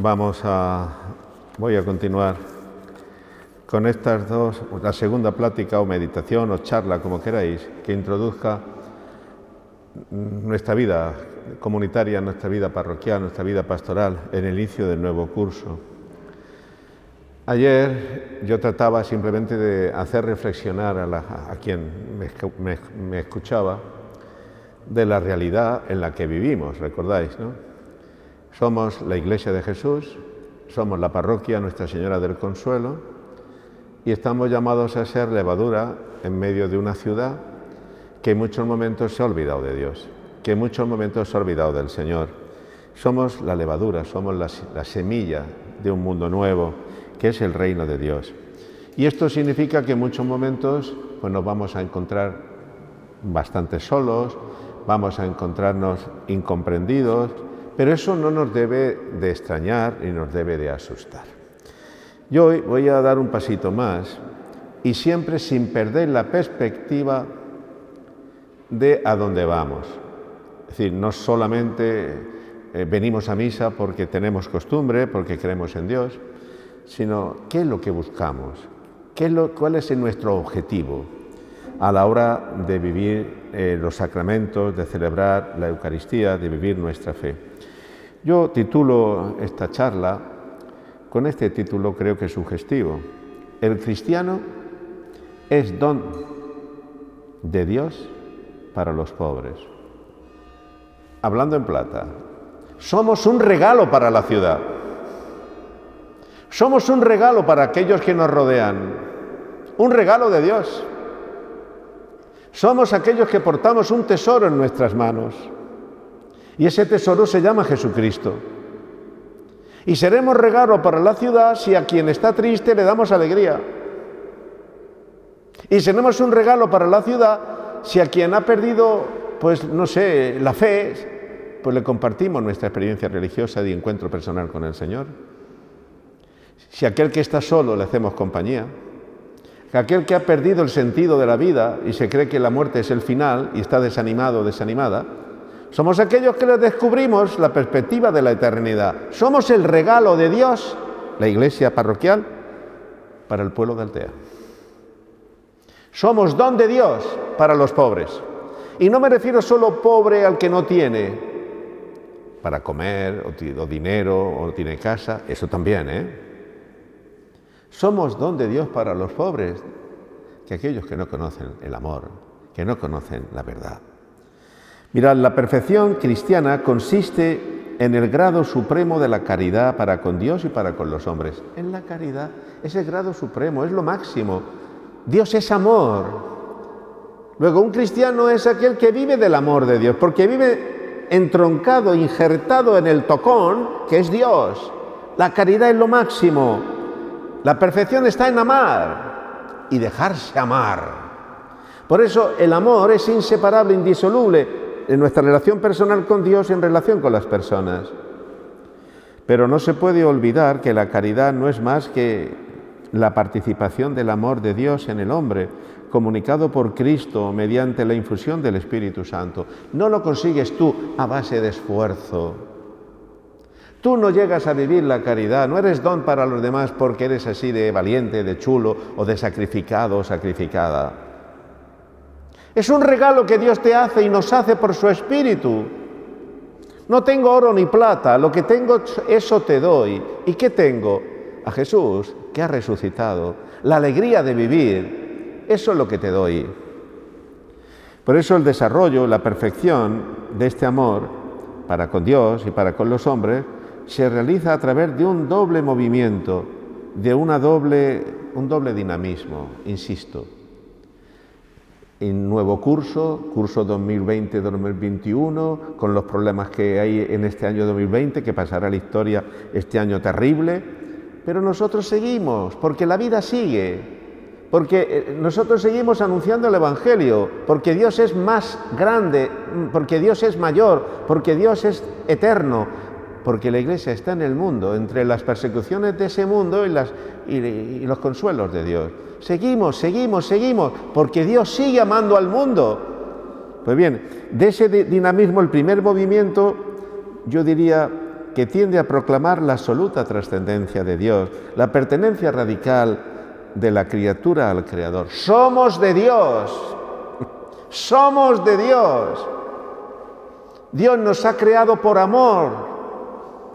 Voy a continuar con estas dos, la segunda plática o meditación o charla, como queráis, que introduzca nuestra vida comunitaria, nuestra vida parroquial, nuestra vida pastoral en el inicio del nuevo curso. Ayer yo trataba simplemente de hacer reflexionar a quien me escuchaba de la realidad en la que vivimos, recordáis, ¿no? Somos la Iglesia de Jesús, somos la parroquia Nuestra Señora del Consuelo y estamos llamados a ser levadura en medio de una ciudad que en muchos momentos se ha olvidado de Dios, que en muchos momentos se ha olvidado del Señor. Somos la levadura, somos la semilla de un mundo nuevo, que es el reino de Dios. Y esto significa que en muchos momentos pues, nos vamos a encontrar bastante solos, vamos a encontrarnos incomprendidos, pero eso no nos debe de extrañar ni nos debe de asustar. Yo hoy voy a dar un pasito más y siempre sin perder la perspectiva de a dónde vamos. Es decir, no solamente venimos a misa porque tenemos costumbre, porque creemos en Dios, sino qué es lo que buscamos, cuál es nuestro objetivo a la hora de vivir los sacramentos, de celebrar la Eucaristía, de vivir nuestra fe. Yo titulo esta charla, con este título creo que es sugestivo. El cristiano es don de Dios para los pobres. Hablando en plata, somos un regalo para la ciudad. Somos un regalo para aquellos que nos rodean, un regalo de Dios. Somos aquellos que portamos un tesoro en nuestras manos y ese tesoro se llama Jesucristo. Y seremos regalo para la ciudad si a quien está triste le damos alegría. Y seremos un regalo para la ciudad si a quien ha perdido, pues no sé, la fe, pues le compartimos nuestra experiencia religiosa de encuentro personal con el Señor. Si a aquel que está solo le hacemos compañía, a aquel que ha perdido el sentido de la vida y se cree que la muerte es el final y está desanimado o desanimada, somos aquellos que les descubrimos la perspectiva de la eternidad. Somos el regalo de Dios, la iglesia parroquial, para el pueblo de Altea. Somos don de Dios para los pobres. Y no me refiero solo pobre al que no tiene para comer, o dinero, o no tiene casa, eso también, ¿eh? Somos don de Dios para los pobres, que aquellos que no conocen el amor, que no conocen la verdad. Mirad, la perfección cristiana consiste en el grado supremo de la caridad para con Dios y para con los hombres. En la caridad es el grado supremo, es lo máximo. Dios es amor. Luego, un cristiano es aquel que vive del amor de Dios, porque vive entroncado, injertado en el tocón, que es Dios. La caridad es lo máximo. La perfección está en amar y dejarse amar. Por eso el amor es inseparable, indisoluble en nuestra relación personal con Dios y en relación con las personas. Pero no se puede olvidar que la caridad no es más que la participación del amor de Dios en el hombre, comunicado por Cristo mediante la infusión del Espíritu Santo. No lo consigues tú a base de esfuerzo. Tú no llegas a vivir la caridad, no eres don para los demás porque eres así de valiente, de chulo o de sacrificado o sacrificada. Es un regalo que Dios te hace y nos hace por su Espíritu. No tengo oro ni plata, lo que tengo eso te doy. ¿Y qué tengo? A Jesús, que ha resucitado, la alegría de vivir, eso es lo que te doy. Por eso el desarrollo, la perfección de este amor para con Dios y para con los hombres se realiza a través de un doble movimiento, de un doble dinamismo, insisto. En nuevo curso 2020-2021, con los problemas que hay en este año 2020, que pasará a la historia este año terrible, pero nosotros seguimos, porque la vida sigue, porque nosotros seguimos anunciando el Evangelio, porque Dios es más grande, porque Dios es mayor, porque Dios es eterno, porque la Iglesia está en el mundo, entre las persecuciones de ese mundo y los consuelos de Dios. Seguimos, porque Dios sigue amando al mundo. Pues bien, de ese dinamismo, el primer movimiento, yo diría que tiende a proclamar la absoluta trascendencia de Dios, la pertenencia radical de la criatura al Creador. Somos de Dios, somos de Dios. Dios nos ha creado por amor,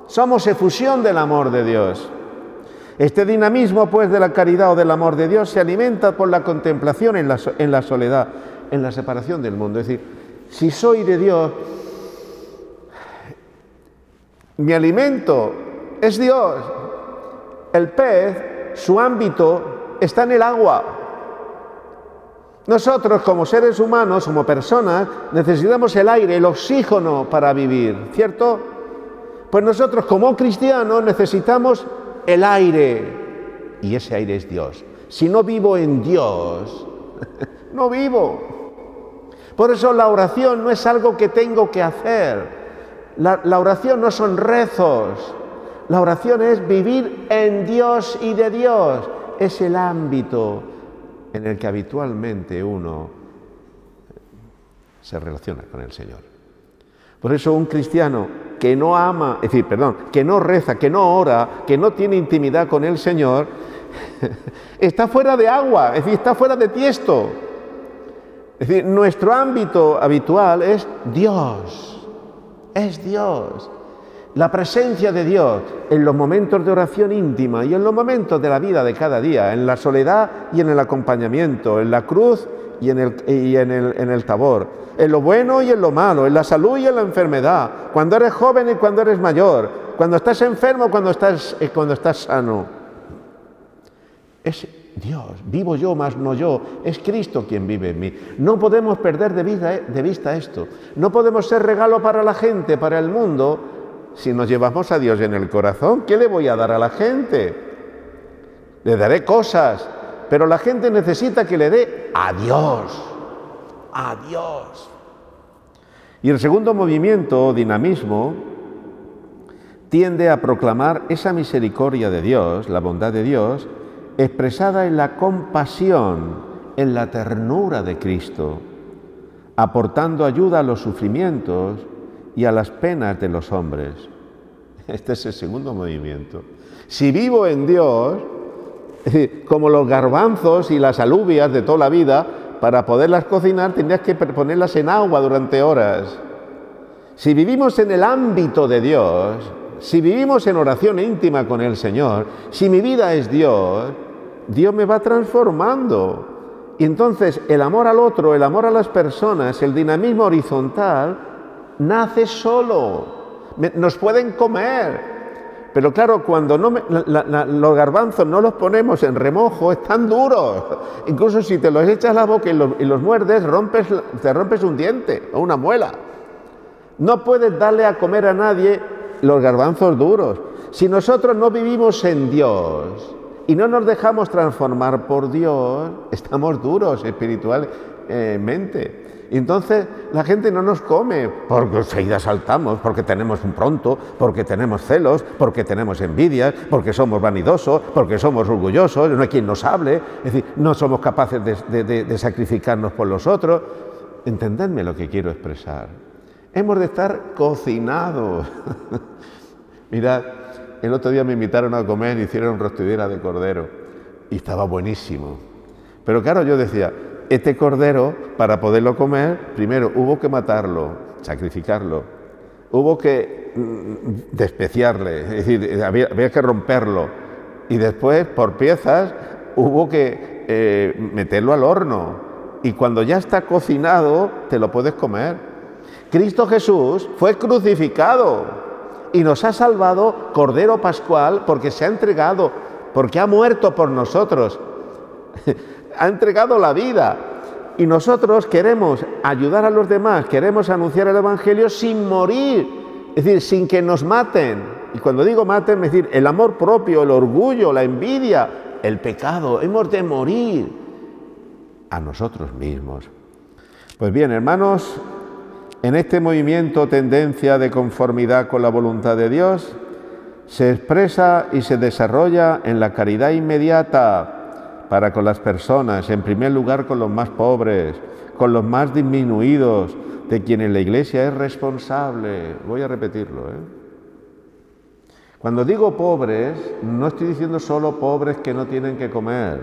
somos efusión del amor de Dios. Este dinamismo, pues, de la caridad o del amor de Dios se alimenta por la contemplación en la soledad, en la separación del mundo. Es decir, si soy de Dios, mi alimento es Dios. El pez, su ámbito está en el agua. Nosotros, como seres humanos, como personas, necesitamos el aire, el oxígeno para vivir, ¿cierto? Pues nosotros, como cristianos, necesitamos el aire, y ese aire es Dios. Si no vivo en Dios, no vivo. Por eso la oración no es algo que tengo que hacer. La oración no son rezos. La oración es vivir en Dios y de Dios. Es el ámbito en el que habitualmente uno se relaciona con el Señor. Por eso un cristiano que no ama, es decir, que no reza, que no ora, que no tiene intimidad con el Señor, está fuera de agua, es decir, está fuera de tiesto. Es decir, nuestro ámbito habitual es Dios, es Dios. La presencia de Dios en los momentos de oración íntima y en los momentos de la vida de cada día, en la soledad y en el acompañamiento, en la cruz y en el tabor, en lo bueno y en lo malo, en la salud y en la enfermedad, cuando eres joven y cuando eres mayor, cuando estás enfermo, cuando estás sano. Es Dios, vivo yo, mas no yo, es Cristo quien vive en mí. No podemos perder de vista esto, no podemos ser regalo para la gente, para el mundo. Si nos llevamos a Dios en el corazón, ¿qué le voy a dar a la gente? Le daré cosas, pero la gente necesita que le dé a Dios, a Dios. Y el segundo movimiento, o dinamismo, tiende a proclamar esa misericordia de Dios, la bondad de Dios, expresada en la compasión, en la ternura de Cristo, aportando ayuda a los sufrimientos y a las penas de los hombres. Este es el segundo movimiento. Si vivo en Dios, como los garbanzos y las alubias de toda la vida, para poderlas cocinar tendrías que ponerlas en agua durante horas. Si vivimos en el ámbito de Dios, si vivimos en oración íntima con el Señor, si mi vida es Dios, Dios me va transformando. Y entonces el amor al otro, el amor a las personas, el dinamismo horizontal, nace solo. Nos pueden comer, pero claro, cuando los garbanzos no los ponemos en remojo, están duros. Incluso si te los echas a la boca y los muerdes, te rompes un diente o una muela. No puedes darle a comer a nadie los garbanzos duros. Si nosotros no vivimos en Dios y no nos dejamos transformar por Dios, estamos duros espiritualmente. Y entonces la gente no nos come porque enseguida saltamos, porque tenemos un pronto, porque tenemos celos, porque tenemos envidias, porque somos vanidosos, porque somos orgullosos, no hay quien nos hable, es decir, no somos capaces de sacrificarnos por los otros. Entendedme lo que quiero expresar. Hemos de estar cocinados. Mirad, el otro día me invitaron a comer y hicieron rostidera de cordero y estaba buenísimo. Pero claro, yo decía, este cordero, para poderlo comer, primero hubo que matarlo, sacrificarlo, hubo que despreciarle, es decir, había que romperlo, y después, por piezas, hubo que meterlo al horno, y cuando ya está cocinado, te lo puedes comer. Cristo Jesús fue crucificado y nos ha salvado Cordero Pascual porque se ha entregado, porque ha muerto por nosotros. Ha entregado la vida y nosotros queremos ayudar a los demás, queremos anunciar el Evangelio sin morir, es decir, sin que nos maten. Y cuando digo maten, es decir, el amor propio, el orgullo, la envidia, el pecado, hemos de morir a nosotros mismos. Pues bien, hermanos, en este movimiento tendencia de conformidad con la voluntad de Dios se expresa y se desarrolla en la caridad inmediata para con las personas, en primer lugar con los más pobres, con los más disminuidos, de quienes la Iglesia es responsable. Voy a repetirlo, Cuando digo pobres, no estoy diciendo solo pobres que no tienen que comer.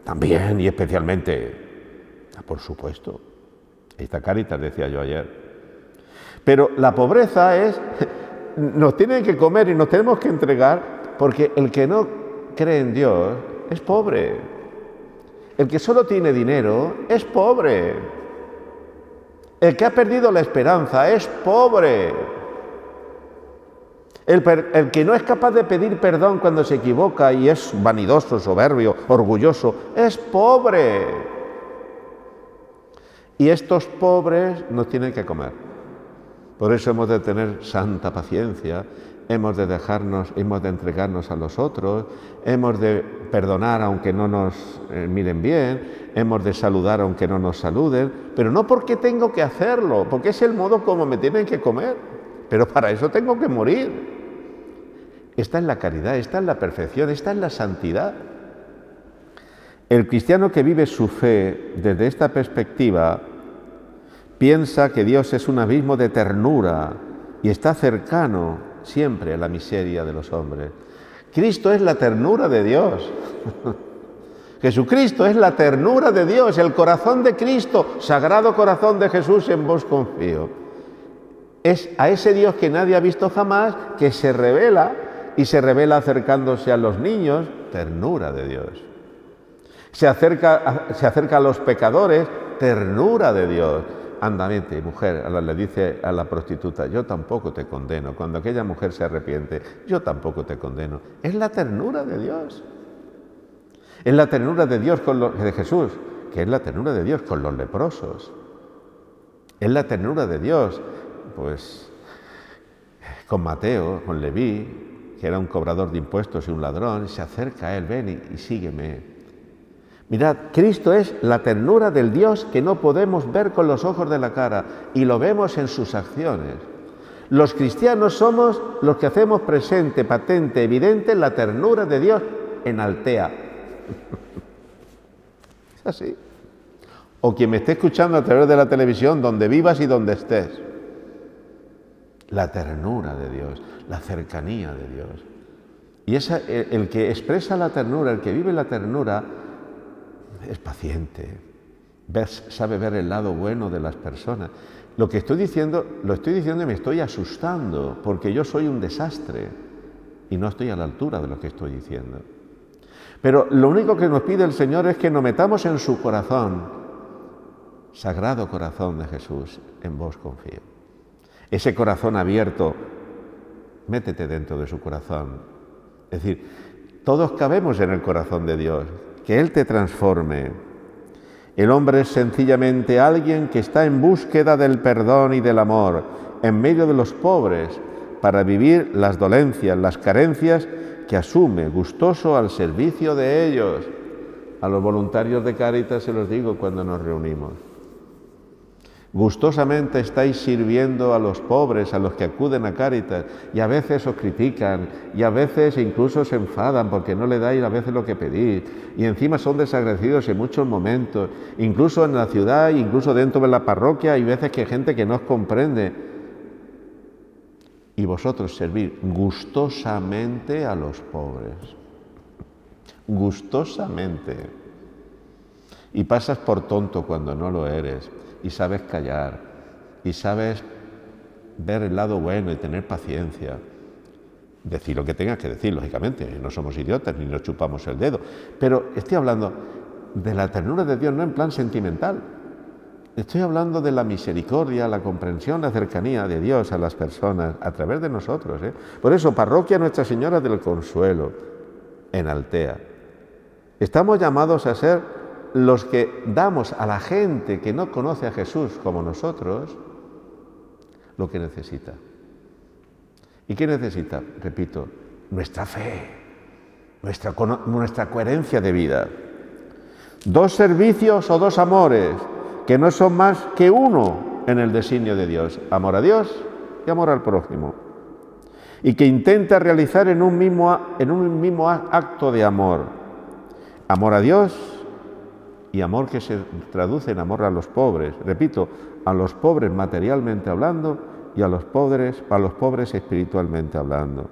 También y especialmente, por supuesto. Esta Cáritas decía yo ayer. Pero la pobreza es, nos tienen que comer y nos tenemos que entregar, porque el que no cree en Dios es pobre. El que solo tiene dinero es pobre. El que ha perdido la esperanza es pobre. El que no es capaz de pedir perdón cuando se equivoca y es vanidoso, soberbio, orgulloso, es pobre. Y estos pobres nos tienen que comer. Por eso hemos de tener santa paciencia, hemos de entregarnos a los otros, hemos de perdonar aunque no nos miren bien, hemos de saludar aunque no nos saluden, pero no porque tengo que hacerlo, porque es el modo como me tienen que comer, pero para eso tengo que morir. Está en la caridad, está en la perfección, está en la santidad. El cristiano que vive su fe desde esta perspectiva piensa que Dios es un abismo de ternura y está cercano siempre a la miseria de los hombres. Cristo es la ternura de Dios. Jesucristo es la ternura de Dios, el corazón de Cristo, sagrado corazón de Jesús, en vos confío. Es a ese Dios que nadie ha visto jamás, que se revela y se revela acercándose a los niños, ternura de Dios. Se acerca a los pecadores, ternura de Dios. Anda, vete, mujer, le dice a la prostituta, yo tampoco te condeno. Cuando aquella mujer se arrepiente, yo tampoco te condeno. Es la ternura de Dios. Es la ternura de Dios de Jesús, que es la ternura de Dios con los leprosos. Es la ternura de Dios, pues, con Mateo, con Leví, que era un cobrador de impuestos y un ladrón, se acerca a él, ven y sígueme. Mirad, Cristo es la ternura del Dios que no podemos ver con los ojos de la cara y lo vemos en sus acciones. Los cristianos somos los que hacemos presente, patente, evidente la ternura de Dios en Altea. Es así. O quien me esté escuchando a través de la televisión, donde vivas y donde estés. La ternura de Dios, la cercanía de Dios. Y el que expresa la ternura, el que vive la ternura, es paciente, sabe ver el lado bueno de las personas. Lo que estoy diciendo, lo estoy diciendo y me estoy asustando, porque yo soy un desastre y no estoy a la altura de lo que estoy diciendo. Pero lo único que nos pide el Señor es que nos metamos en su corazón, sagrado corazón de Jesús, en vos confío. Ese corazón abierto, métete dentro de su corazón. Es decir, todos cabemos en el corazón de Dios. Que Él te transforme. El hombre es sencillamente alguien que está en búsqueda del perdón y del amor, en medio de los pobres, para vivir las dolencias, las carencias que asume, gustoso al servicio de ellos. A los voluntarios de Cáritas se los digo cuando nos reunimos. Gustosamente estáis sirviendo a los pobres, a los que acuden a Cáritas, y a veces os critican, y a veces incluso se enfadan porque no le dais a veces lo que pedís, y encima son desagradecidos en muchos momentos, incluso en la ciudad, incluso dentro de la parroquia, hay veces que hay gente que no os comprende. Y vosotros servir gustosamente a los pobres, gustosamente. Y pasas por tonto cuando no lo eres. Y sabes callar, y sabes ver el lado bueno y tener paciencia. Decir lo que tengas que decir, lógicamente, no somos idiotas ni nos chupamos el dedo. Pero estoy hablando de la ternura de Dios, no en plan sentimental. Estoy hablando de la misericordia, la comprensión, la cercanía de Dios a las personas, a través de nosotros. Por eso, Parroquia Nuestra Señora del Consuelo, en Altea. Estamos llamados a ser los que damos a la gente que no conoce a Jesús como nosotros lo que necesita. ¿Y qué necesita? Repito, nuestra fe, nuestra coherencia de vida. Dos servicios o dos amores que no son más que uno en el designio de Dios. Amor a Dios y amor al prójimo. Y que intenta realizar en un mismo acto de amor. Amor a Dios y amor que se traduce en amor a los pobres. Repito, a los pobres materialmente hablando y a los pobres espiritualmente hablando.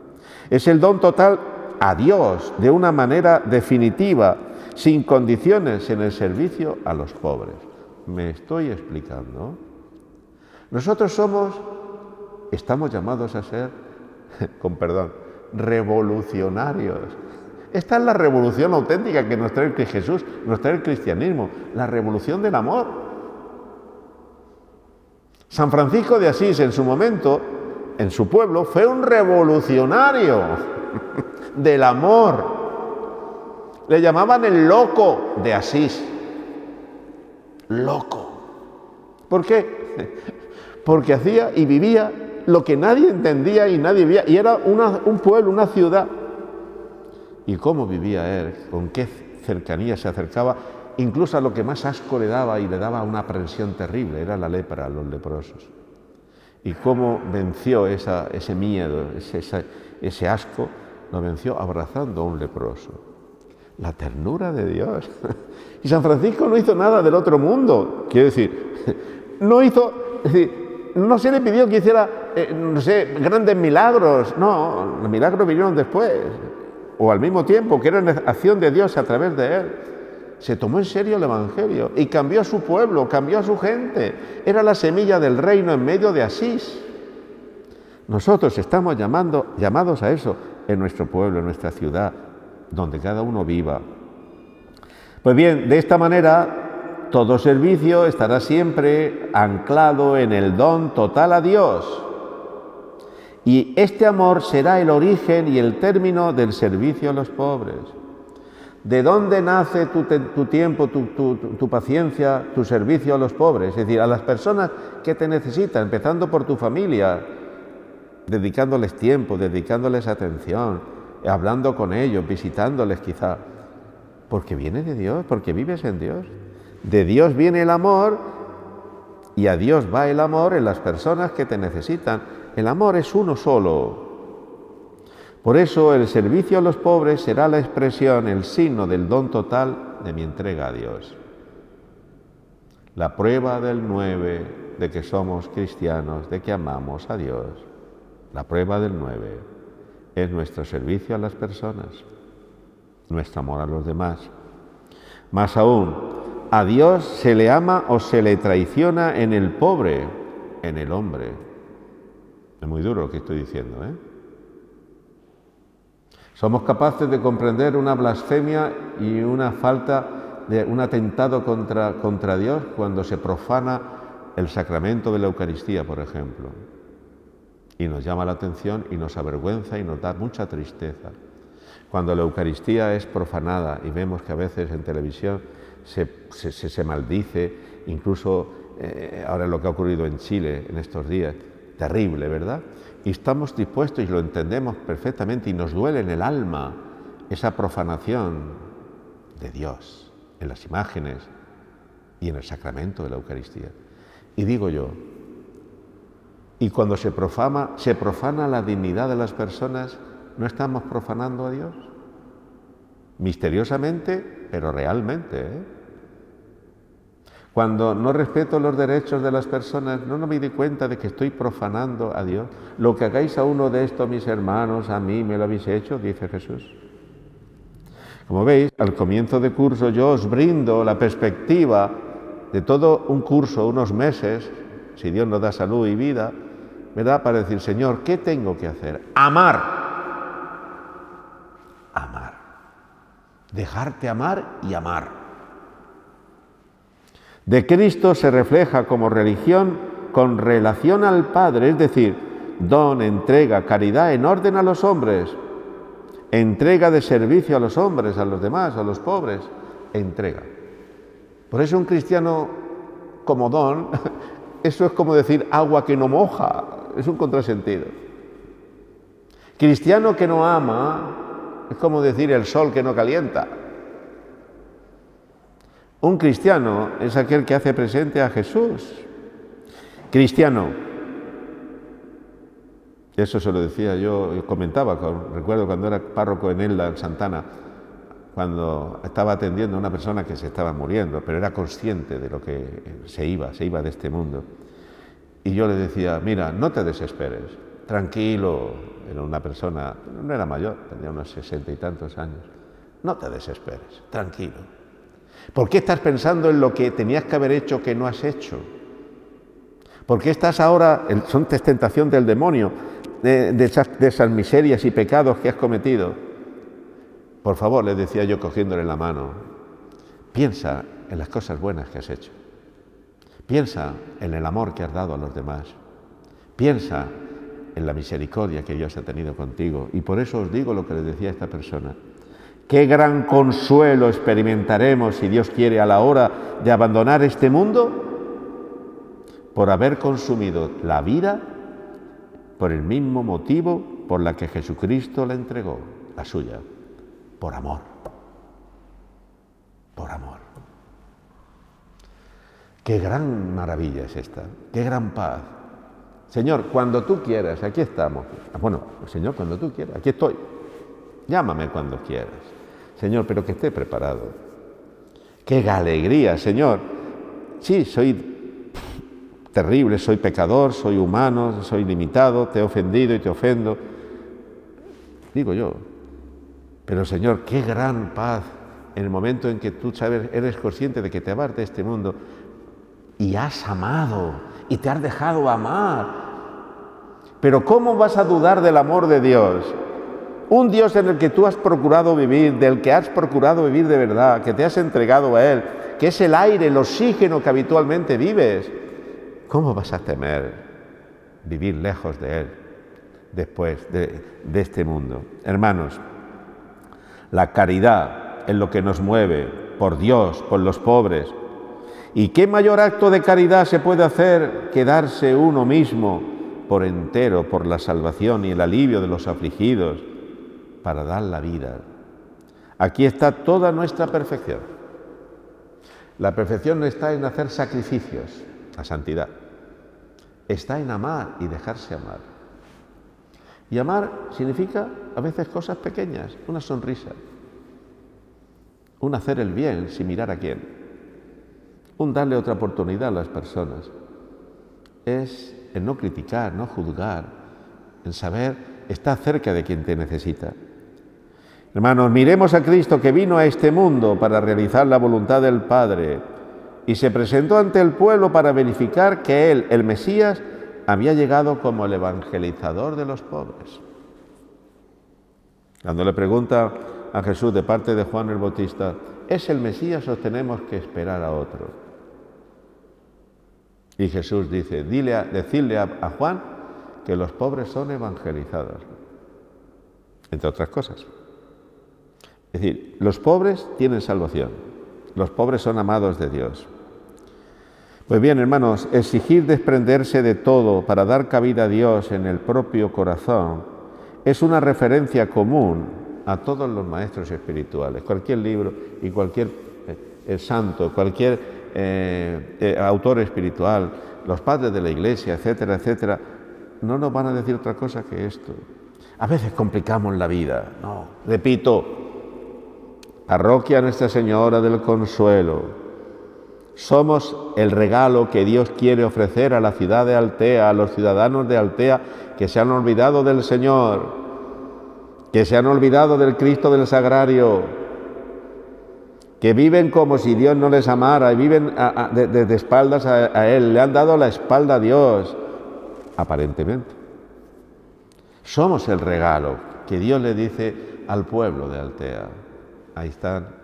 Es el don total a Dios, de una manera definitiva, sin condiciones, en el servicio a los pobres. ¿Me estoy explicando? Nosotros estamos llamados a ser, con perdón, revolucionarios. Esta es la revolución auténtica que nos trae Jesús, nos trae el cristianismo, la revolución del amor. San Francisco de Asís, en su momento, en su pueblo, fue un revolucionario del amor. Le llamaban el loco de Asís. Loco. ¿Por qué? Porque hacía y vivía lo que nadie entendía y nadie vivía. Y era un pueblo, una ciudad. ¿Y cómo vivía él? ¿Con qué cercanía se acercaba? Incluso a lo que más asco le daba, y le daba una aprensión terrible, era la lepra, los leprosos. Y cómo venció ese miedo, ese asco, lo venció abrazando a un leproso. La ternura de Dios. Y San Francisco no hizo nada del otro mundo. Quiero decir, no se le pidió que hiciera, grandes milagros. No, los milagros vinieron después, o al mismo tiempo, que era una acción de Dios a través de él. Se tomó en serio el Evangelio y cambió a su pueblo, cambió a su gente. Era la semilla del reino en medio de Asís. Nosotros estamos llamados a eso en nuestro pueblo, en nuestra ciudad, donde cada uno viva. Pues bien, de esta manera, todo servicio estará siempre anclado en el don total a Dios. Y este amor será el origen y el término del servicio a los pobres. ¿De dónde nace tu tiempo, tu paciencia, tu servicio a los pobres? Es decir, a las personas que te necesitan, empezando por tu familia, dedicándoles tiempo, dedicándoles atención, hablando con ellos, visitándoles quizá. Porque viene de Dios, porque vives en Dios. De Dios viene el amor y a Dios va el amor en las personas que te necesitan. El amor es uno solo. Por eso el servicio a los pobres será la expresión, el signo del don total de mi entrega a Dios. La prueba del 9 de que somos cristianos, de que amamos a Dios, la prueba del 9 es nuestro servicio a las personas, nuestro amor a los demás. Más aún, a Dios se le ama o se le traiciona en el pobre, en el hombre. Es muy duro lo que estoy diciendo, ¿eh? Somos capaces de comprender una blasfemia y una falta de un atentado contra Dios cuando se profana el sacramento de la Eucaristía, por ejemplo. Y nos llama la atención y nos avergüenza y nos da mucha tristeza. Cuando la Eucaristía es profanada y vemos que a veces en televisión se maldice, incluso ahora lo que ha ocurrido en Chile en estos días, terrible, ¿verdad? Y estamos dispuestos y lo entendemos perfectamente y nos duele en el alma esa profanación de Dios en las imágenes y en el sacramento de la Eucaristía. Y digo yo, y cuando se profana la dignidad de las personas, ¿no estamos profanando a Dios? Misteriosamente, pero realmente, ¿eh? Cuando no respeto los derechos de las personas, no me di cuenta de que estoy profanando a Dios. Lo que hagáis a uno de estos, mis hermanos, a mí me lo habéis hecho, dice Jesús. Como veis, al comienzo de curso yo os brindo la perspectiva de todo un curso, unos meses, si Dios nos da salud y vida, ¿verdad? Para decir, Señor, ¿qué tengo que hacer? Amar. Amar. Dejarte amar y amar. De Cristo se refleja como religión con relación al Padre, es decir, don, entrega, caridad en orden a los hombres, entrega de servicio a los hombres, a los demás, a los pobres, entrega. Por eso un cristiano como don, eso es como decir agua que no moja, es un contrasentido. Cristiano que no ama, es como decir el sol que no calienta. Un cristiano es aquel que hace presente a Jesús. Cristiano, eso se lo decía yo comentaba, recuerdo cuando era párroco en Elda, en Santana, cuando estaba atendiendo a una persona que se estaba muriendo, pero era consciente de lo que se iba de este mundo. Y yo le decía, mira, no te desesperes, tranquilo, era una persona, no era mayor, tenía unos 60 y tantos años. No te desesperes, tranquilo. ¿Por qué estás pensando en lo que tenías que haber hecho que no has hecho? ¿Por qué estás ahora, son tentación del demonio, de esas miserias y pecados que has cometido? Por favor, le decía yo cogiéndole la mano, piensa en las cosas buenas que has hecho. Piensa en el amor que has dado a los demás. Piensa en la misericordia que Dios ha tenido contigo. Y por eso os digo lo que les decía a esta persona. Qué gran consuelo experimentaremos, si Dios quiere, a la hora de abandonar este mundo por haber consumido la vida por el mismo motivo por la que Jesucristo la entregó, la suya, por amor. Por amor. Qué gran maravilla es esta, qué gran paz. Señor, cuando tú quieras, aquí estamos. Bueno, Señor, cuando tú quieras, aquí estoy. Llámame cuando quieras. Señor, pero que esté preparado. ¡Qué alegría, Señor! Sí, soy terrible, soy pecador, soy humano, soy limitado, te he ofendido y te ofendo. Digo yo. Pero, Señor, qué gran paz en el momento en que tú sabes, eres consciente de que te vas de este mundo y has amado y te has dejado amar. Pero ¿cómo vas a dudar del amor de Dios? Un Dios en el que tú has procurado vivir, del que has procurado vivir de verdad, que te has entregado a Él, que es el aire, el oxígeno que habitualmente vives. ¿Cómo vas a temer vivir lejos de Él después de este mundo? Hermanos, la caridad es lo que nos mueve por Dios, por los pobres. ¿Y qué mayor acto de caridad se puede hacer que darse uno mismo por entero por la salvación y el alivio de los afligidos para dar la vida? Aquí está toda nuestra perfección. La perfección no está en hacer sacrificios, la santidad. Está en amar y dejarse amar. Y amar significa a veces cosas pequeñas, una sonrisa, un hacer el bien sin mirar a quién, un darle otra oportunidad a las personas. Es en no criticar, no juzgar, en saber estar cerca de quien te necesita. Hermanos, miremos a Cristo que vino a este mundo para realizar la voluntad del Padre y se presentó ante el pueblo para verificar que Él, el Mesías, había llegado como el evangelizador de los pobres. Cuando le pregunta a Jesús de parte de Juan el Bautista, ¿es el Mesías o tenemos que esperar a otro? Y Jesús dice, decidle a Juan que los pobres son evangelizados, entre otras cosas. Es decir, los pobres tienen salvación, los pobres son amados de Dios. Pues bien, hermanos, exigir desprenderse de todo para dar cabida a Dios en el propio corazón es una referencia común a todos los maestros espirituales. Cualquier libro y cualquier santo, cualquier autor espiritual, los padres de la Iglesia, etcétera, etcétera, no nos van a decir otra cosa que esto. A veces complicamos la vida. No, repito, Parroquia Nuestra Señora del Consuelo. Somos el regalo que Dios quiere ofrecer a la ciudad de Altea, a los ciudadanos de Altea que se han olvidado del Señor, que se han olvidado del Cristo del Sagrario, que viven como si Dios no les amara y viven de espaldas a Él, le han dado la espalda a Dios, aparentemente. Somos el regalo que Dios le dice al pueblo de Altea. Ahí están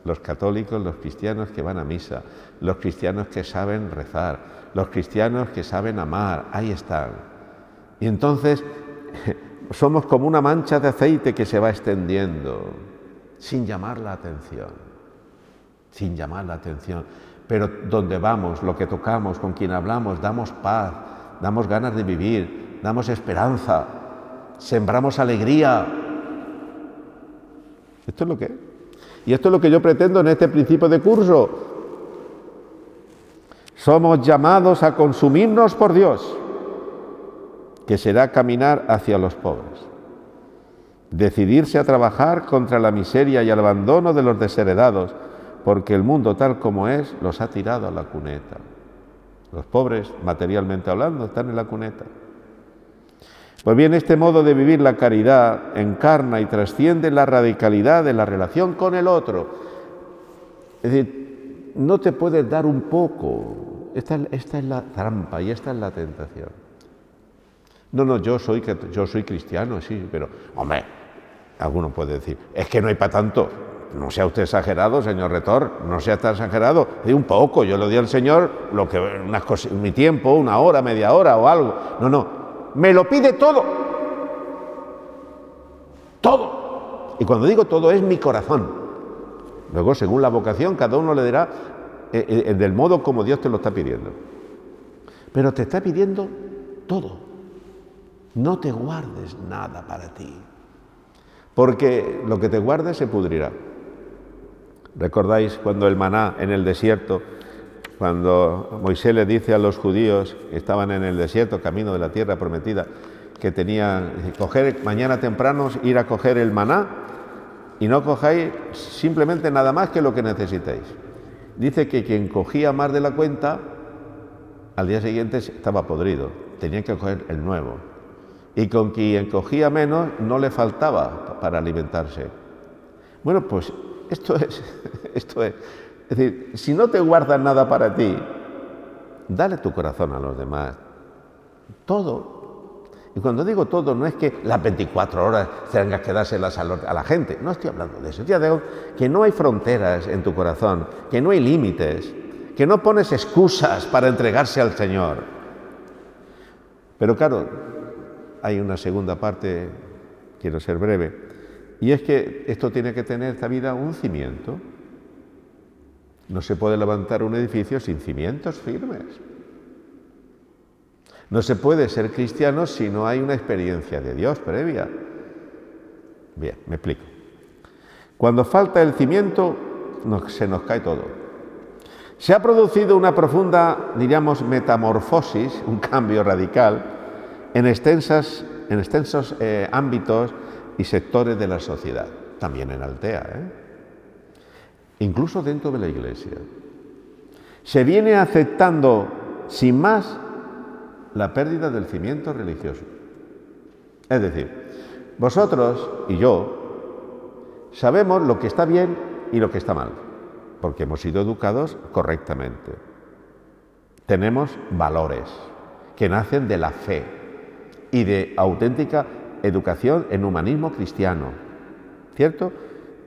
los católicos, los cristianos que van a misa, los cristianos que saben rezar, los cristianos que saben amar, ahí están. Y entonces somos como una mancha de aceite que se va extendiendo sin llamar la atención, sin llamar la atención. Pero donde vamos, lo que tocamos, con quien hablamos, damos paz, damos ganas de vivir, damos esperanza, sembramos alegría. Esto es lo que es. Y esto es lo que yo pretendo en este principio de curso. Somos llamados a consumirnos por Dios, que será caminar hacia los pobres. Decidirse a trabajar contra la miseria y el abandono de los desheredados, porque el mundo tal como es los ha tirado a la cuneta. Los pobres, materialmente hablando, están en la cuneta. Pues bien, este modo de vivir la caridad encarna y trasciende la radicalidad de la relación con el otro. Es decir, no te puedes dar un poco. Esta es la trampa y esta es la tentación. No, yo soy cristiano, sí, pero, hombre, alguno puede decir, es que no hay para tanto. No sea usted exagerado, señor Retor, no sea tan exagerado. Un poco, yo le doy al Señor mi tiempo, una hora, media hora o algo. No, me lo pide todo. Todo. Y cuando digo todo es mi corazón. Luego, según la vocación, cada uno le dirá del modo como Dios te lo está pidiendo. Pero te está pidiendo todo. No te guardes nada para ti. Porque lo que te guardes se pudrirá. ¿Recordáis cuando el maná en el desierto, cuando Moisés le dice a los judíos que estaban en el desierto, camino de la tierra prometida, que tenían que mañana temprano ir a coger el maná y no cojáis simplemente nada más que lo que necesitéis? Dice que quien cogía más de la cuenta, al día siguiente estaba podrido, tenía que coger el nuevo. Y con quien cogía menos no le faltaba para alimentarse. Bueno, pues esto es. Es decir, si no te guardas nada para ti, dale tu corazón a los demás. Todo. Y cuando digo todo, no es que las 24 horas tengas que dárselas a la gente. No estoy hablando de eso. Estoy hablando que no hay fronteras en tu corazón, que no hay límites, que no pones excusas para entregarse al Señor. Pero claro, hay una segunda parte, quiero ser breve, y es que esto tiene que tener, esta vida, un cimiento. No se puede levantar un edificio sin cimientos firmes. No se puede ser cristiano si no hay una experiencia de Dios previa. Bien, me explico. Cuando falta el cimiento, se nos cae todo. Se ha producido una profunda, diríamos, metamorfosis, un cambio radical en extensos ámbitos y sectores de la sociedad, también en Altea, incluso dentro de la Iglesia. Se viene aceptando, sin más, la pérdida del cimiento religioso. Es decir, vosotros y yo sabemos lo que está bien y lo que está mal, porque hemos sido educados correctamente. Tenemos valores que nacen de la fe y de auténtica educación en humanismo cristiano, ¿cierto?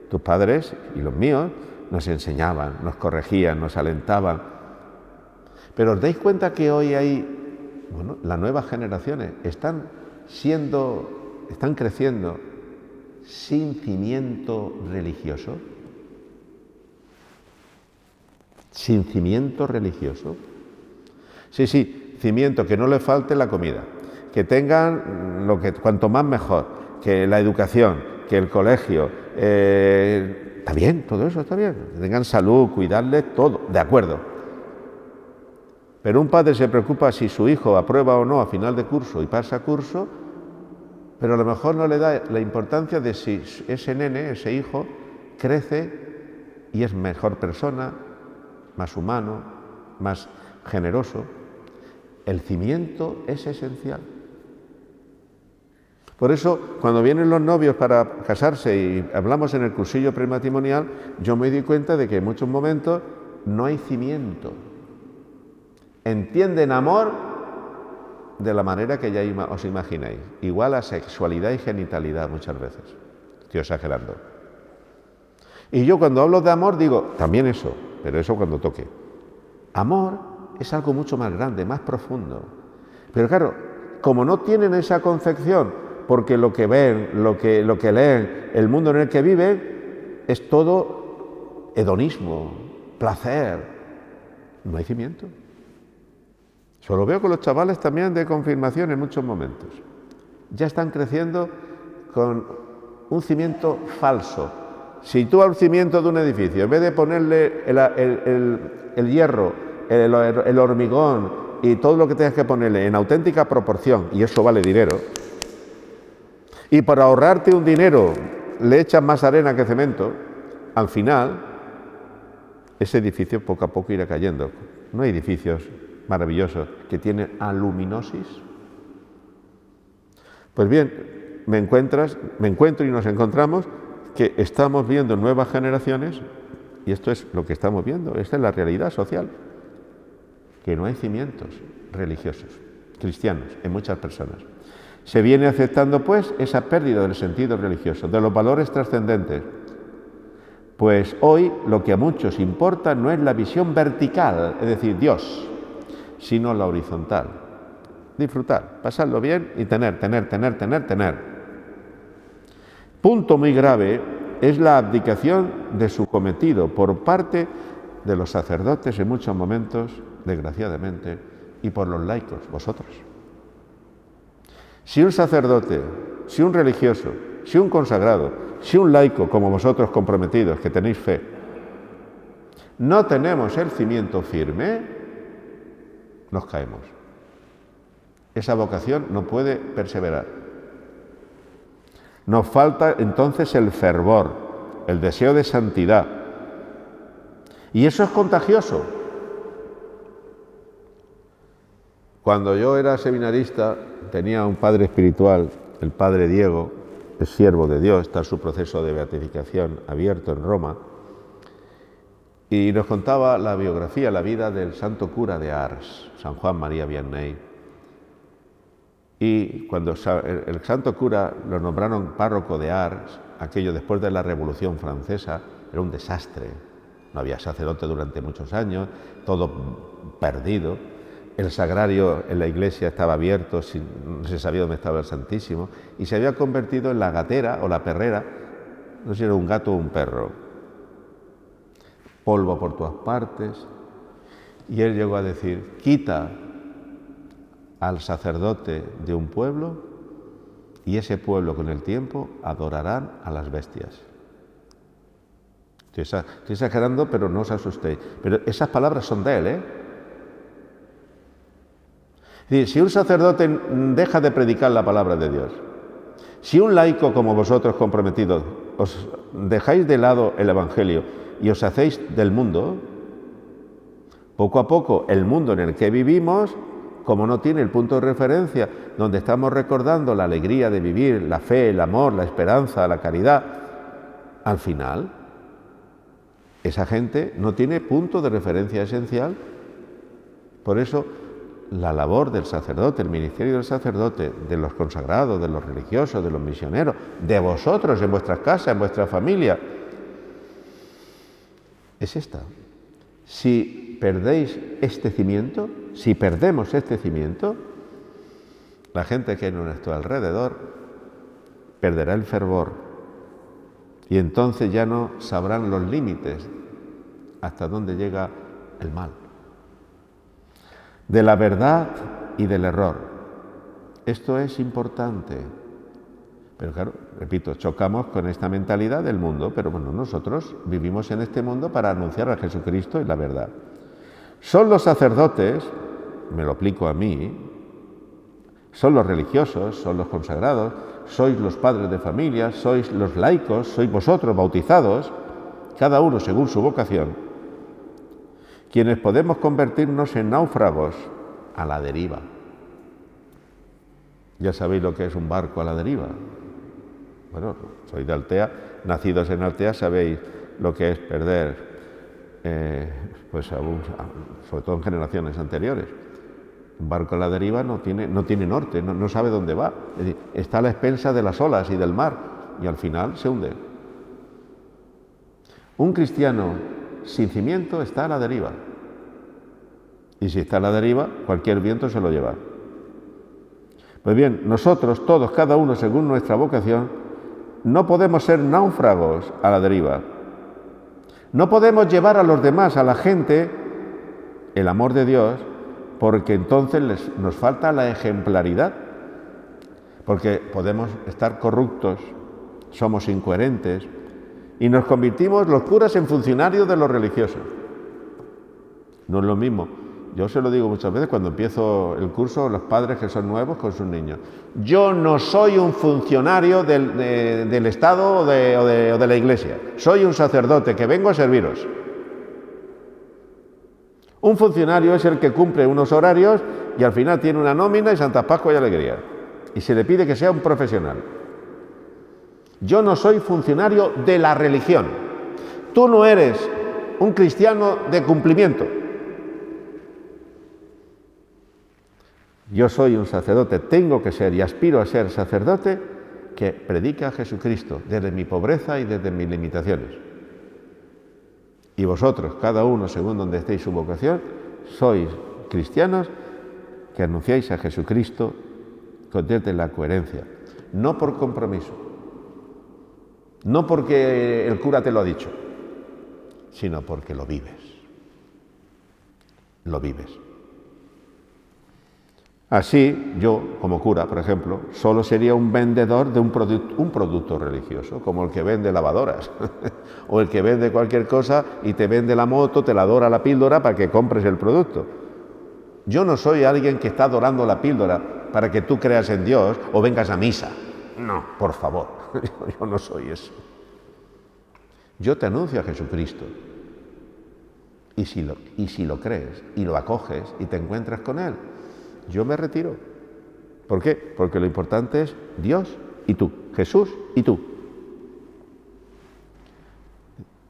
Tus padres y los míos nos enseñaban, nos corregían, nos alentaban. Pero os dais cuenta que hoy las nuevas generaciones están creciendo sin cimiento religioso. Sin cimiento religioso. Sí, cimiento, que no le falte la comida, que tengan cuanto más mejor, que la educación, que el colegio, está bien, todo eso está bien, que tengan salud, cuidarles, todo, de acuerdo. Pero un padre se preocupa si su hijo aprueba o no a final de curso y pasa curso, pero a lo mejor no le da la importancia de si ese nene, ese hijo, crece y es mejor persona, más humano, más generoso. El cimiento es esencial. Por eso, cuando vienen los novios para casarse y hablamos en el cursillo prematrimonial, yo me doy cuenta de que en muchos momentos no hay cimiento. Entienden amor de la manera que ya os imagináis, igual a sexualidad y genitalidad muchas veces. Estoy exagerando. Y yo cuando hablo de amor digo, también eso, pero eso cuando toque. Amor es algo mucho más grande, más profundo. Pero claro, como no tienen esa concepción, porque lo que ven, lo que leen, el mundo en el que viven, es todo hedonismo, placer. No hay cimiento. Eso lo veo con los chavales también de confirmación en muchos momentos. Ya están creciendo con un cimiento falso. Si tú al cimiento de un edificio, en vez de ponerle el hierro, el hormigón y todo lo que tengas que ponerle en auténtica proporción, y eso vale dinero, y para ahorrarte un dinero le echas más arena que cemento, al final ese edificio poco a poco irá cayendo. No hay edificios maravillosos que tienen aluminosis. Pues bien, me encuentro y nos encontramos que estamos viendo nuevas generaciones, y esto es lo que estamos viendo, esta es la realidad social, que no hay cimientos religiosos, cristianos, en muchas personas. Se viene aceptando, pues, esa pérdida del sentido religioso, de los valores trascendentes. Pues hoy lo que a muchos importa no es la visión vertical, es decir, Dios, sino la horizontal. Disfrutar, pasarlo bien y tener. Punto muy grave es la abdicación de su cometido por parte de los sacerdotes en muchos momentos, desgraciadamente, y por los laicos, vosotros. Si un sacerdote, si un religioso, si un consagrado, si un laico como vosotros comprometidos, que tenéis fe, no tenemos el cimiento firme, nos caemos. Esa vocación no puede perseverar. Nos falta entonces el fervor, el deseo de santidad. Y eso es contagioso. Cuando yo era seminarista, tenía un padre espiritual, el padre Diego, es siervo de Dios, está en su proceso de beatificación abierto en Roma, y nos contaba la biografía, la vida del santo cura de Ars, San Juan María Vianney. Y cuando el santo cura lo nombraron párroco de Ars, aquello después de la Revolución Francesa, era un desastre. No había sacerdote durante muchos años, todo perdido. El sagrario en la iglesia estaba abierto, no se sabía dónde estaba el Santísimo, y se había convertido en la gatera o la perrera, no sé si era un gato o un perro. Polvo por todas partes. Y él llegó a decir, quita al sacerdote de un pueblo y ese pueblo con el tiempo adorarán a las bestias. Estoy exagerando, pero no os asustéis. Pero esas palabras son de él, ¿eh? Es decir, si un sacerdote deja de predicar la palabra de Dios, si un laico como vosotros comprometidos os dejáis de lado el Evangelio y os hacéis del mundo, poco a poco el mundo en el que vivimos, como no tiene el punto de referencia donde estamos recordando la alegría de vivir, la fe, el amor, la esperanza, la caridad, al final esa gente no tiene punto de referencia esencial. Por eso la labor del sacerdote, el ministerio del sacerdote, de los consagrados, de los religiosos, de los misioneros, de vosotros en vuestras casas, en vuestra familia, es esta. Si perdéis este cimiento, si perdemos este cimiento, la gente que hay a nuestro alrededor perderá el fervor y entonces ya no sabrán los límites hasta dónde llega el mal. De la verdad y del error. Esto es importante. Pero claro, repito, chocamos con esta mentalidad del mundo, pero bueno, nosotros vivimos en este mundo para anunciar a Jesucristo y la verdad. Son los sacerdotes, me lo aplico a mí, son los religiosos, son los consagrados, sois los padres de familia, sois los laicos, sois vosotros bautizados, cada uno según su vocación, quienes podemos convertirnos en náufragos a la deriva. Ya sabéis lo que es un barco a la deriva. Bueno, sois de Altea, nacidos en Altea, sabéis lo que es perder, pues sobre todo en generaciones anteriores. Un barco a la deriva no tiene norte, no sabe dónde va. Es decir, está a la expensa de las olas y del mar y al final se hunde. Un cristiano sin cimiento está a la deriva. Y si está a la deriva, cualquier viento se lo lleva. Pues bien, nosotros, todos, cada uno según nuestra vocación, no podemos ser náufragos a la deriva. No podemos llevar a los demás, a la gente, el amor de Dios, porque entonces nos falta la ejemplaridad. Porque podemos estar corruptos, somos incoherentes y nos convertimos los curas en funcionarios de los religiosos. No es lo mismo. Yo se lo digo muchas veces cuando empiezo el curso, los padres que son nuevos con sus niños. Yo no soy un funcionario del Estado o de la Iglesia. Soy un sacerdote que vengo a serviros. Un funcionario es el que cumple unos horarios y al final tiene una nómina y Santa Pascua y alegría. y se le pide que sea un profesional. Yo no soy funcionario de la religión. Tú no eres un cristiano de cumplimiento. Yo soy un sacerdote, tengo que ser y aspiro a ser sacerdote que predica a Jesucristo desde mi pobreza y desde mis limitaciones. Y vosotros, cada uno según donde estéis su vocación, sois cristianos que anunciáis a Jesucristo desde la coherencia, no por compromiso, no porque el cura te lo ha dicho, sino porque lo vives. Lo vives. Así, yo, como cura, por ejemplo, solo sería un vendedor de un producto religioso, como el que vende lavadoras, o el que vende cualquier cosa y te vende la moto, te la dora la píldora para que compres el producto. Yo no soy alguien que está adorando la píldora para que tú creas en Dios o vengas a misa. No, por favor, yo no soy eso. Yo te anuncio a Jesucristo. Y si lo crees y lo acoges y te encuentras con Él, yo me retiro. ¿Por qué? Porque lo importante es Dios y tú, Jesús y tú.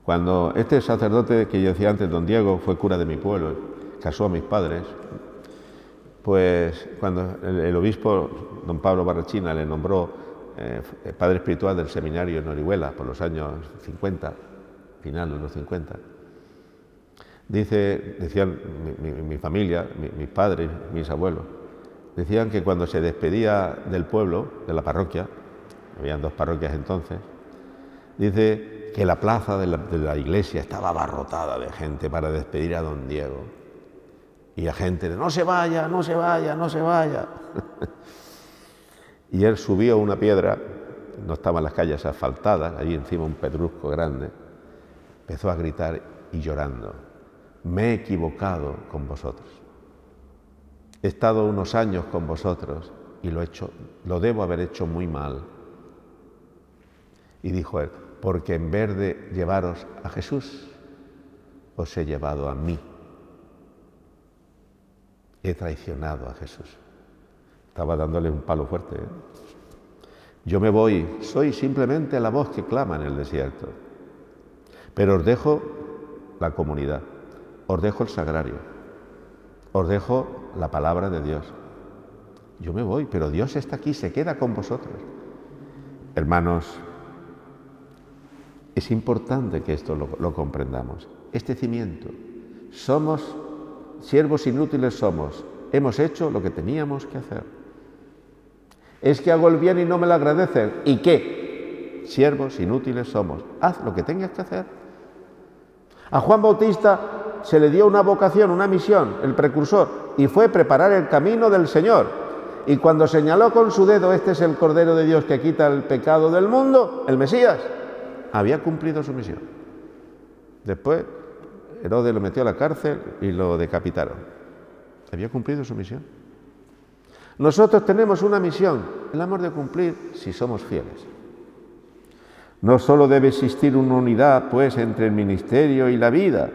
Cuando este sacerdote que yo decía antes, don Diego, fue cura de mi pueblo, casó a mis padres, pues cuando el obispo don Pablo Barrachina le nombró padre espiritual del seminario en Orihuela por los años 50, final de los 50, decían mi familia, mis padres, mis abuelos, decían que cuando se despedía del pueblo, de la parroquia, habían 2 parroquias entonces, dice que la plaza de la iglesia estaba abarrotada de gente para despedir a don Diego. Y la gente, no se vaya, no se vaya, no se vaya. Y él subió una piedra, no estaban las calles asfaltadas, allí encima un pedrusco grande, empezó a gritar y llorando. Me he equivocado con vosotros. He estado unos años con vosotros y lo debo haber hecho muy mal. Y dijo él, porque en vez de llevaros a Jesús, os he llevado a mí. He traicionado a Jesús. Estaba dándole un palo fuerte, ¿eh? Yo me voy, soy simplemente la voz que clama en el desierto. Pero os dejo la comunidad. Os dejo el sagrario, os dejo la palabra de Dios. Yo me voy, pero Dios está aquí, se queda con vosotros. Hermanos, es importante que esto lo comprendamos. Este cimiento, somos siervos inútiles, hemos hecho lo que teníamos que hacer. Es que hago el bien y no me lo agradecen. ¿Y qué? Siervos inútiles somos. Haz lo que tengas que hacer. A Juan Bautista se le dio una vocación, una misión, el precursor, y fue preparar el camino del Señor. Y cuando señaló con su dedo, este es el Cordero de Dios que quita el pecado del mundo, el Mesías, había cumplido su misión. Después, Herodes lo metió a la cárcel y lo decapitaron. Había cumplido su misión. Nosotros tenemos una misión, el amor de cumplir si somos fieles. No solo debe existir una unidad, pues, entre el ministerio y la vida,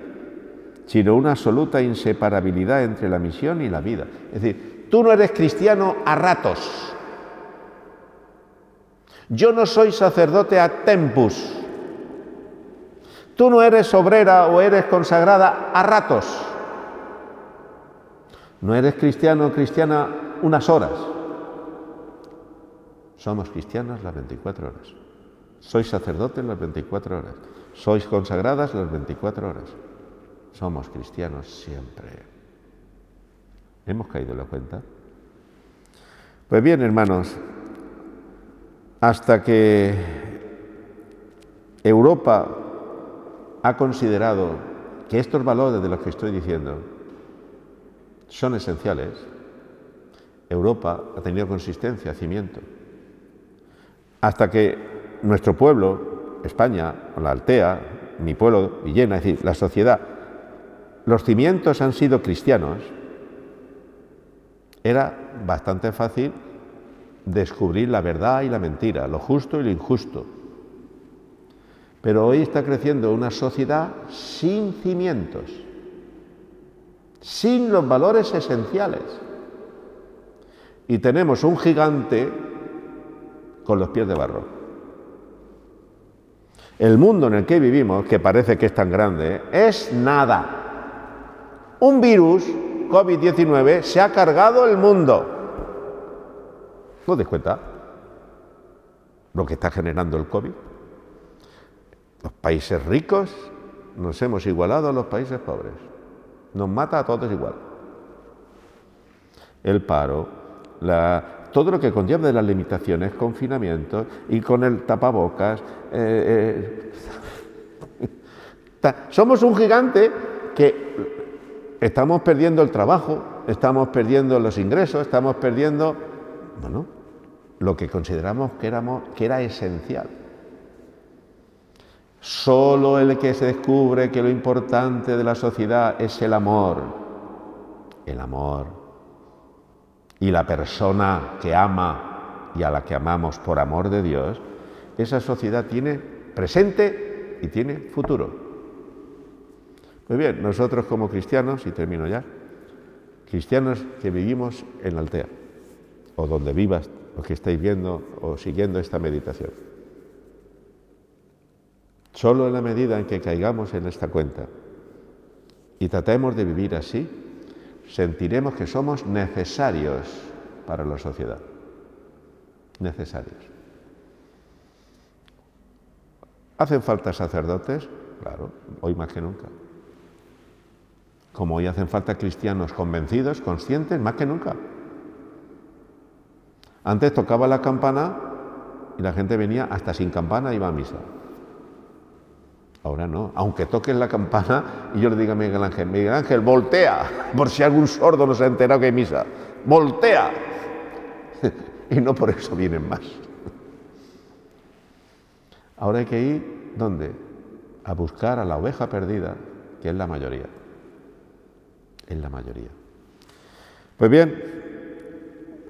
sino una absoluta inseparabilidad entre la misión y la vida. Es decir, tú no eres cristiano a ratos. Yo no soy sacerdote a tempus. Tú no eres obrera o eres consagrada a ratos. No eres cristiano o cristiana unas horas. Somos cristianos las 24 horas. Sois sacerdotes las 24 horas. Sois consagradas las 24 horas. Somos cristianos siempre. ¿Hemos caído en la cuenta? Pues bien, hermanos, hasta que Europa ha considerado que estos valores de los que estoy diciendo son esenciales, Europa ha tenido consistencia, cimiento. Hasta que nuestro pueblo, España, o la Altea, mi pueblo, Villena, es decir, la sociedad, los cimientos han sido cristianos, era bastante fácil descubrir la verdad y la mentira, lo justo y lo injusto. Pero hoy está creciendo una sociedad sin cimientos, sin los valores esenciales. y tenemos un gigante con los pies de barro. El mundo en el que vivimos, que parece que es tan grande, es nada. Un virus, COVID-19, se ha cargado el mundo. ¿No te das cuenta lo que está generando el COVID? Los países ricos nos hemos igualado a los países pobres. Nos mata a todos igual. El paro, todo lo que conlleva de las limitaciones, confinamientos y con el tapabocas. Somos un gigante que estamos perdiendo el trabajo, estamos perdiendo los ingresos, estamos perdiendo, bueno, lo que consideramos que era esencial. Solo el que se descubre que lo importante de la sociedad es el amor, y la persona que ama y a la que amamos por amor de Dios, esa sociedad tiene presente y tiene futuro. Muy bien, nosotros como cristianos, y termino ya, cristianos que vivimos en Altea, o donde vivas, los que estáis viendo o siguiendo esta meditación, solo en la medida en que caigamos en esta cuenta y tratemos de vivir así, sentiremos que somos necesarios para la sociedad. Necesarios. ¿Hacen falta sacerdotes? Claro, hoy más que nunca. Como hoy hacen falta cristianos convencidos, conscientes, más que nunca. Antes tocaba la campana y la gente venía hasta sin campana y iba a misa. Ahora no, aunque toques la campana y yo le diga a Miguel Ángel, voltea, por si algún sordo no se ha enterado que hay misa, voltea. Y no por eso vienen más. Ahora hay que ir, ¿dónde? A buscar a la oveja perdida, que es la mayoría. Es la mayoría. Pues bien,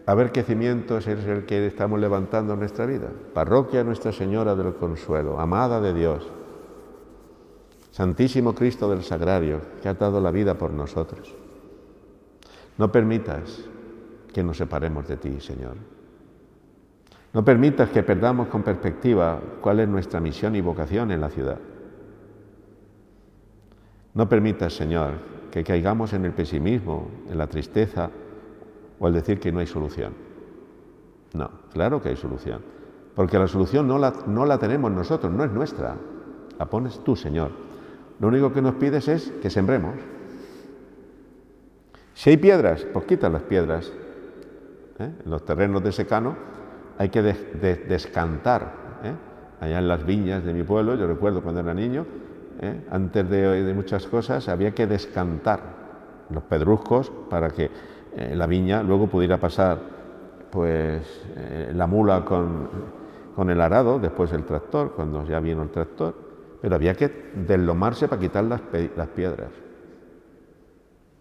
a ver qué cimientos es el que estamos levantando en nuestra vida. Parroquia Nuestra Señora del Consuelo, amada de Dios. Santísimo Cristo del Sagrario, que ha dado la vida por nosotros. No permitas que nos separemos de ti, Señor. No permitas que perdamos con perspectiva cuál es nuestra misión y vocación en la ciudad. No permitas, Señor, que caigamos en el pesimismo, en la tristeza o al decir que no hay solución. No, claro que hay solución, porque la solución no la tenemos nosotros, no es nuestra, la pones tú, Señor. Lo único que nos pides es que sembremos. Si hay piedras, pues quita las piedras. En los terrenos de secano hay que descantar. Allá en las viñas de mi pueblo, yo recuerdo cuando era niño, antes de muchas cosas había que descantar los pedruscos para que la viña luego pudiera pasar pues la mula con el arado, después el tractor, cuando ya vino el tractor. Pero había que deslomarse para quitar las piedras.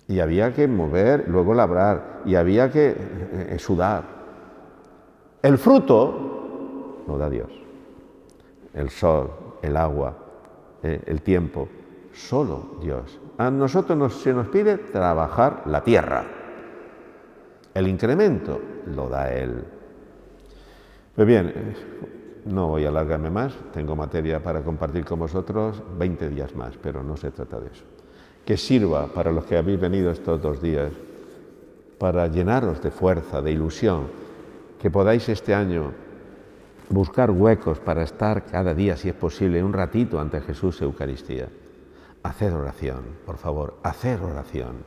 Y había que mover, luego labrar, y había que sudar. El fruto lo da Dios. El sol, el agua, el tiempo, solo Dios. A nosotros se nos pide trabajar la tierra. El incremento lo da Él. Pues bien, no voy a alargarme más, tengo materia para compartir con vosotros 20 días más, pero no se trata de eso. Que sirva para los que habéis venido estos 2 días, para llenaros de fuerza, de ilusión, que podáis este año buscar huecos para estar cada día, si es posible, un ratito ante Jesús Eucaristía. Haced oración, por favor, haced oración.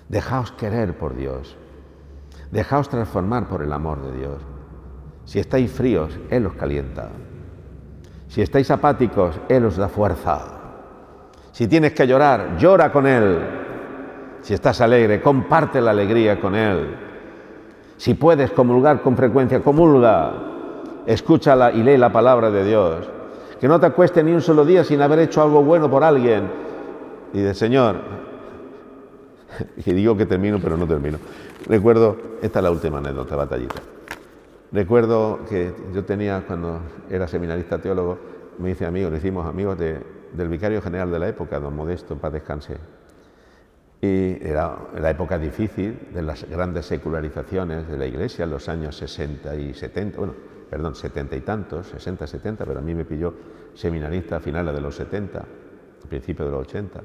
Dejaos querer por Dios, dejaos transformar por el amor de Dios. Si estáis fríos, Él os calienta. Si estáis apáticos, Él os da fuerza. Si tienes que llorar, llora con Él. Si estás alegre, comparte la alegría con Él. Si puedes comulgar con frecuencia, comulga. Escúchala y lee la palabra de Dios. Que no te acuestes ni un solo día sin haber hecho algo bueno por alguien. Y dice, Señor, y digo que termino, pero no termino. Recuerdo, esta es la última anécdota, batallita. Recuerdo que yo tenía, cuando era seminarista teólogo, me hice amigo, le hicimos amigos del vicario general de la época, don Modesto, en paz descanse. Y era la época difícil de las grandes secularizaciones de la Iglesia, en los años 60 y 70, bueno, perdón, 70 y tantos, 60, 70, pero a mí me pilló seminarista a finales de los 70, a principios de los 80.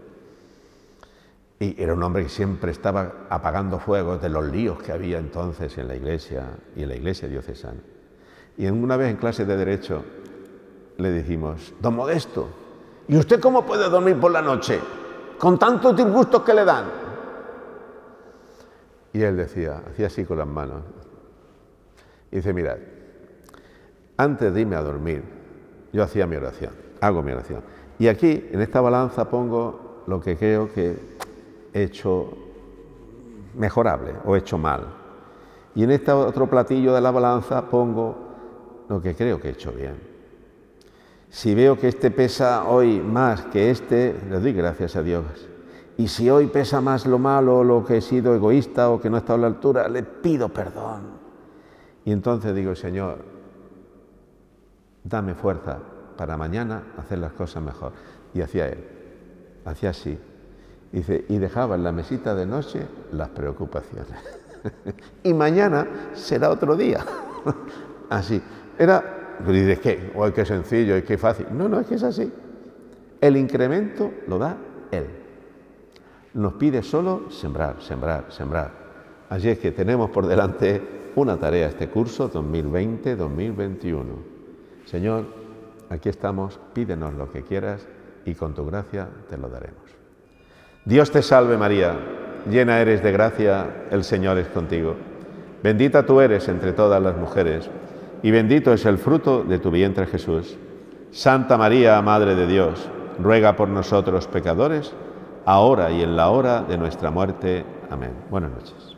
Y era un hombre que siempre estaba apagando fuegos de los líos que había entonces en la Iglesia y en la Iglesia diocesana. Y una vez en clase de Derecho le dijimos: don Modesto, ¿y usted cómo puede dormir por la noche con tantos disgustos que le dan? Y él decía, hacía así con las manos, y dice: mirad, antes de irme a dormir, yo hacía mi oración, hago mi oración. Y aquí, en esta balanza, pongo lo que creo que he hecho mejorable o he hecho mal. Y en este otro platillo de la balanza pongo lo que creo que he hecho bien. Si veo que este pesa hoy más que este, le doy gracias a Dios. Y si hoy pesa más lo malo, lo que he sido egoísta o que no he estado a la altura, le pido perdón. Y entonces digo: Señor, dame fuerza para mañana hacer las cosas mejor. Y hacía él, hacía así. Dice, y dejaba en la mesita de noche las preocupaciones. Y mañana será otro día. Así. Era, y dices, ¿qué? ¡Ay, qué sencillo y qué fácil! No, no, es que es así. El incremento lo da Él. Nos pide solo sembrar, sembrar, sembrar. Así es que tenemos por delante una tarea este curso 2020-2021. Señor, aquí estamos, pídenos lo que quieras y con tu gracia te lo daremos. Dios te salve María, llena eres de gracia, el Señor es contigo. Bendita tú eres entre todas las mujeres y bendito es el fruto de tu vientre Jesús. Santa María, Madre de Dios, ruega por nosotros pecadores, ahora y en la hora de nuestra muerte. Amén. Buenas noches.